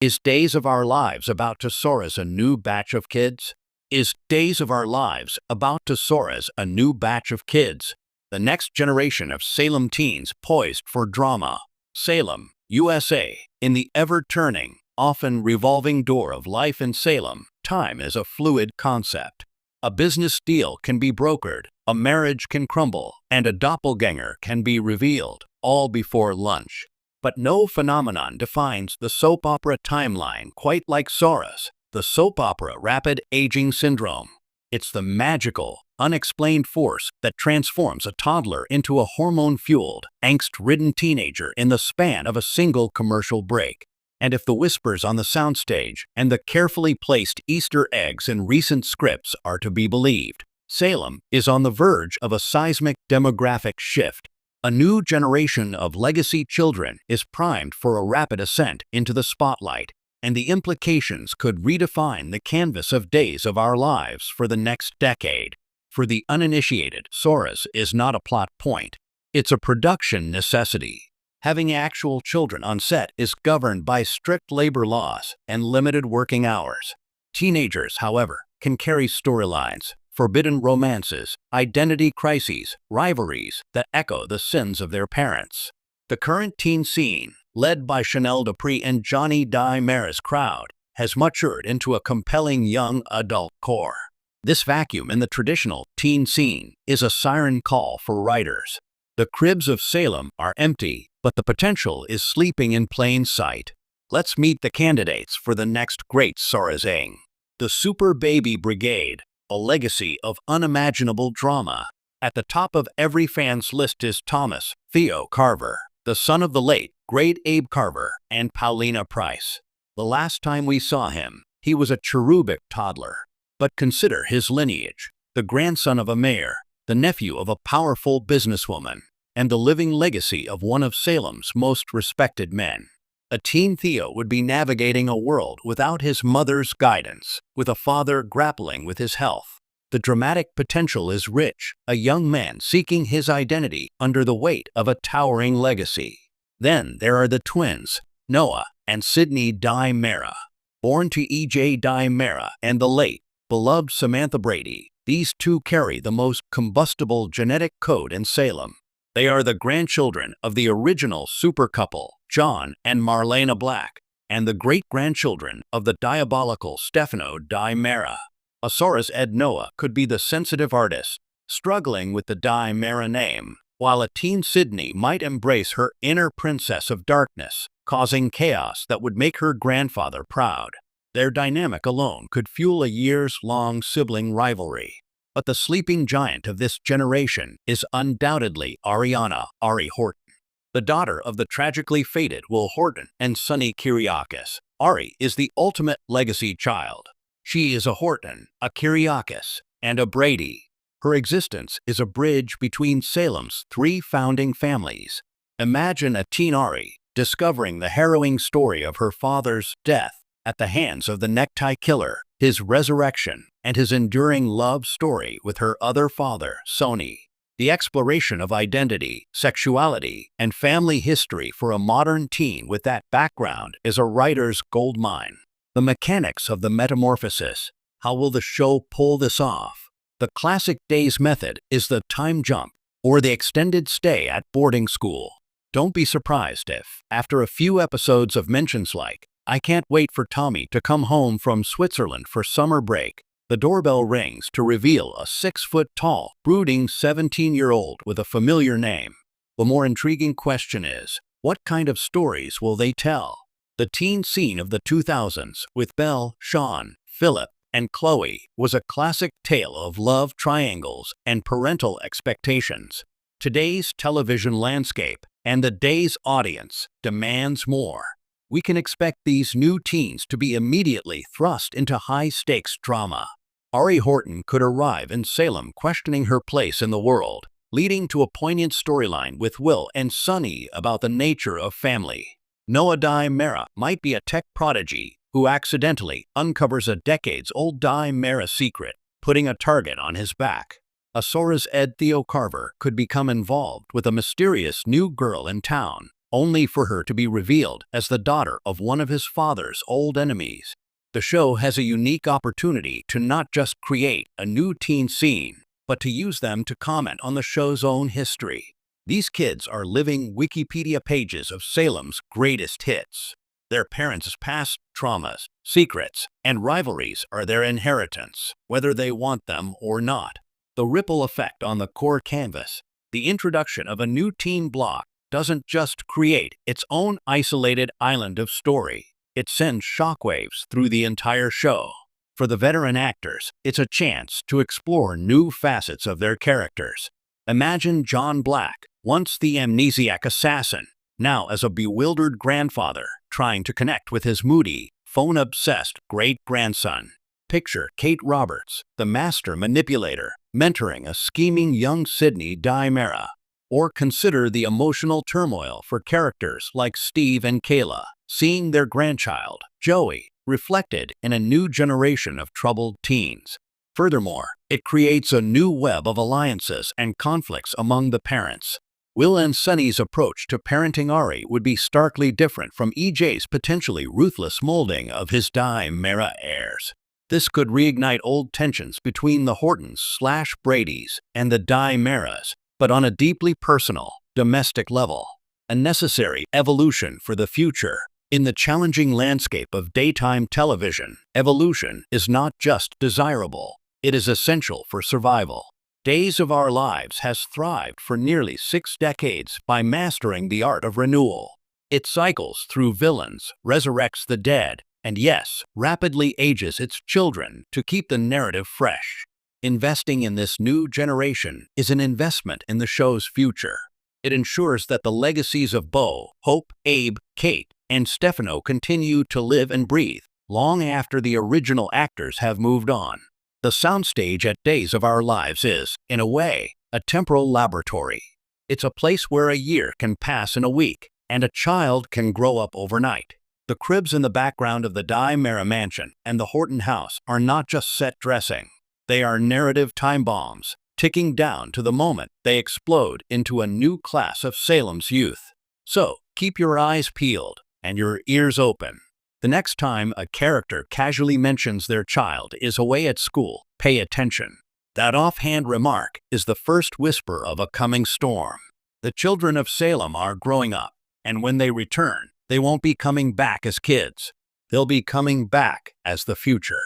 Is Days of Our Lives about to soar as a new batch of kids? Is Days of Our Lives about to soar as a new batch of kids? The next generation of Salem teens poised for drama. Salem, USA. In the ever-turning, often revolving door of life in Salem, time is a fluid concept. A business deal can be brokered, a marriage can crumble, and a doppelganger can be revealed, all before lunch. But no phenomenon defines the soap opera timeline quite like SORAS, the soap opera rapid aging syndrome. It's the magical, unexplained force that transforms a toddler into a hormone-fueled, angst-ridden teenager in the span of a single commercial break. And if the whispers on the soundstage and the carefully placed Easter eggs in recent scripts are to be believed, Salem is on the verge of a seismic demographic shift. A new generation of legacy children is primed for a rapid ascent into the spotlight, and the implications could redefine the canvas of Days of Our Lives for the next decade. For the uninitiated, SORAS is not a plot point. It's a production necessity. Having actual children on set is governed by strict labor laws and limited working hours. Teenagers, however, can carry storylines, forbidden romances, identity crises, rivalries that echo the sins of their parents. The current teen scene, led by Chanel Dupree and Johnny Di Mera's crowd, has matured into a compelling young adult core. This vacuum in the traditional teen scene is a siren call for writers. The cribs of Salem are empty, but the potential is sleeping in plain sight. Let's meet the candidates for the next great SORASing. The Super Baby Brigade, a legacy of unimaginable drama. At the top of every fan's list is Thomas Theo Carver, the son of the late, great Abe Carver and Paulina Price. The last time we saw him, he was a cherubic toddler. But consider his lineage: the grandson of a mayor, the nephew of a powerful businesswoman, and the living legacy of one of Salem's most respected men. A teen Theo would be navigating a world without his mother's guidance, with a father grappling with his health. The dramatic potential is rich, a young man seeking his identity under the weight of a towering legacy. Then there are the twins, Noah and Sydney Di Mera. Born to E.J. Di Mera and the late, beloved Samantha Brady, these two carry the most combustible genetic code in Salem. They are the grandchildren of the original super couple, John and Marlena Black, and the great-grandchildren of the diabolical Stefano Di Mera. A SORAS Ed Noah could be the sensitive artist, struggling with the Di Mera name, while a teen Sydney might embrace her inner princess of darkness, causing chaos that would make her grandfather proud. Their dynamic alone could fuel a years-long sibling rivalry. But the sleeping giant of this generation is undoubtedly Ariana "Ari" Horton, the daughter of the tragically fated Will Horton and Sonny Kyriakis. Ari is the ultimate legacy child. She is a Horton, a Kyriakis, and a Brady. Her existence is a bridge between Salem's three founding families. Imagine a teen Ari discovering the harrowing story of her father's death at the hands of the necktie killer, his resurrection, and his enduring love story with her other father, Sonny. The exploration of identity, sexuality, and family history for a modern teen with that background is a writer's goldmine. The mechanics of the metamorphosis. How will the show pull this off? The classic Days method is the time jump, or the extended stay at boarding school. Don't be surprised if, after a few episodes of mentions like, "I can't wait for Tommy to come home from Switzerland for summer break," the doorbell rings to reveal a 6-foot-tall, brooding 17-year-old with a familiar name. The more intriguing question is, what kind of stories will they tell? The teen scene of the 2000s, with Belle, Sean, Philip, and Chloe, was a classic tale of love triangles and parental expectations. Today's television landscape and the Days audience demands more. We can expect these new teens to be immediately thrust into high-stakes drama. Ari Horton could arrive in Salem questioning her place in the world, leading to a poignant storyline with Will and Sonny about the nature of family. Noah Di Mera might be a tech prodigy who accidentally uncovers a decades-old Di Mera secret, putting a target on his back. A SORAS Ed Theo Carver could become involved with a mysterious new girl in town, only for her to be revealed as the daughter of one of his father's old enemies. The show has a unique opportunity to not just create a new teen scene, but to use them to comment on the show's own history. These kids are living Wikipedia pages of Salem's greatest hits. Their parents' past traumas, secrets, and rivalries are their inheritance, whether they want them or not. The ripple effect on the core canvas, the introduction of a new teen block, doesn't just create its own isolated island of story. It sends shockwaves through the entire show. For the veteran actors, it's a chance to explore new facets of their characters. Imagine John Black, once the amnesiac assassin, now as a bewildered grandfather trying to connect with his moody, phone-obsessed great-grandson. Picture Kate Roberts, the master manipulator, mentoring a scheming young Sydney Dimera. Or consider the emotional turmoil for characters like Steve and Kayla, seeing their grandchild, Joey, reflected in a new generation of troubled teens. Furthermore, it creates a new web of alliances and conflicts among the parents. Will and Sunny's approach to parenting Ari would be starkly different from EJ's potentially ruthless molding of his Dimera heirs. This could reignite old tensions between the Hortons/Bradys and the Dimeras, but on a deeply personal, domestic level. A necessary evolution for the future. In the challenging landscape of daytime television, evolution is not just desirable, it is essential for survival. Days of Our Lives has thrived for nearly 6 decades by mastering the art of renewal. It cycles through villains, resurrects the dead, and yes, rapidly ages its children to keep the narrative fresh. Investing in this new generation is an investment in the show's future. It ensures that the legacies of Bo, Hope, Abe, Kate, and Stefano continue to live and breathe long after the original actors have moved on. The soundstage at Days of Our Lives is, in a way, a temporal laboratory. It's a place where a year can pass in a week, and a child can grow up overnight. The cribs in the background of the Dimera mansion and the Horton house are not just set dressing. They are narrative time bombs, ticking down to the moment they explode into a new class of Salem's youth. So, keep your eyes peeled and your ears open. The next time a character casually mentions their child is away at school, pay attention. That offhand remark is the first whisper of a coming storm. The children of Salem are growing up, and when they return, they won't be coming back as kids. They'll be coming back as the future.